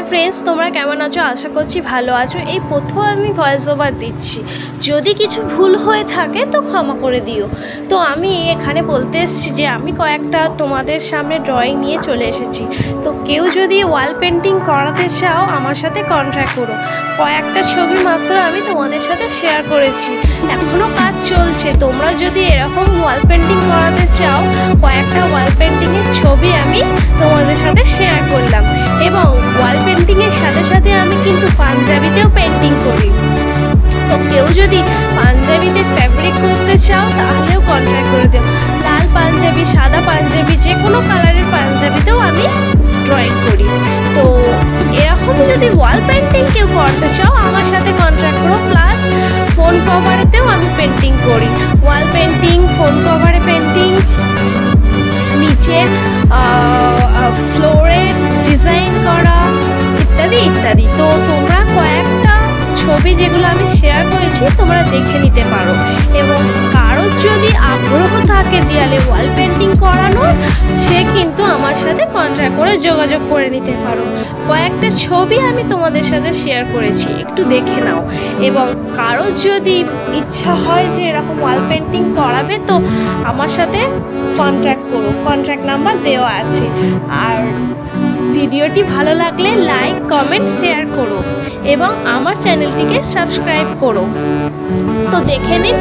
Friends, তোমরা কেমন আছো? আশা করছি ভালো আছো। এই প্রথম আমি ভয়েস ওভার দিচ্ছি, যদি কিছু ভুল হয়ে থাকে তো ক্ষমা করে দিও। তো আমি এখানে বলতে এসেছি যে আমি কয়েকটা তোমাদের সামনে ড্রয়িং নিয়ে চলে এসেছি। তো কেউ যদি ওয়াল পেন্টিং করাতে চাও আমার সাথে কন্ট্যাক্ট করো। কয়েকটা ছবি মাত্র আমি তোমাদের সাথে শেয়ার করেছি, এখনও কাজ চলছে। তোমরা যদি এরকম ওয়াল পেন্টিং করাতে চাও, কয়েকটা ওয়াল পেন্টিংয়ের ছবি আমি তোমাদের সাথে শেয়ার করলাম। এবং ওয়াল পেন্টিংয়ের সাথে সাথে আমি কিন্তু পাঞ্জাবিতেও পেন্টিং করি। তো কেউ যদি পাঞ্জাবিতে ফ্যাব্রিক করতে চাও তাহলেও কন্ট্যাক্ট করে দিও। লাল পাঞ্জাবি, সাদা পাঞ্জাবি, যে কোনো কালারের পাঞ্জাবিতেও আমি ড্রয়িং করি। তো এরকম যদি ওয়াল পেন্টিং কেউ করতে চাও আমার সাথে কন্ট্যাক্ট করো। প্লাস ফোন কভারেতেও আমি পেন্টিং করি, ওয়াল পেন্টিং, ফোন কভারে পেন্টিং, নিচের ফ্লোরে ডিজাইন করা ইত্যাদি ইত্যাদি। তো তোমরা কয়েকটা ছবি যেগুলো আমি শেয়ার করেছি তোমরা দেখে নিতে পারো। এবং কারোর যদি আগ্রহ থাকে দেয়ালে ওয়াল পেন্টিং করানোর, সে কিন্তু আমার সাথে কন্ট্যাক্ট করে যোগাযোগ করে নিতে পারো। কয়েকটা ছবি আমি তোমাদের সাথে শেয়ার করেছি, একটু দেখে নাও। এবং কারোর যদি ইচ্ছা হয় যে এরকম ওয়াল পেন্টিং করাবে তো আমার সাথে কন্ট্যাক্ট করো, কন্ট্যাক্ট নাম্বার দেওয়া আছে। আর ভিডিওটি ভালো লাগলে লাইক, কমেন্ট, শেয়ার করো এবং আমার চ্যানেলটিকে সাবস্ক্রাইব করো। তো দেখে নিন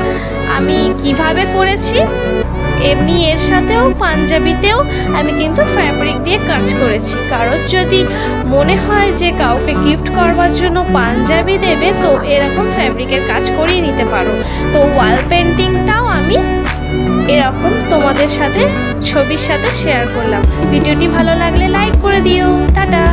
আমি কিভাবে করেছি। এমনি এর সাথেও পাঞ্জাবিতেও আমি কিন্তু ফ্যাব্রিক দিয়ে কাজ করেছি। কারোর যদি মনে হয় যে কাউকে গিফট করবার জন্য পাঞ্জাবি দেবে তো এরকম ফ্যাব্রিকের কাজ করিয়ে নিতে পারো। তো ওয়াল পেন্টিংটাও আমি এরকম তোমাদের সাথে ছবির সাথে শেয়ার করলাম। ভিডিওটি ভালো লাগলে লাইক করে দিও। টাটা।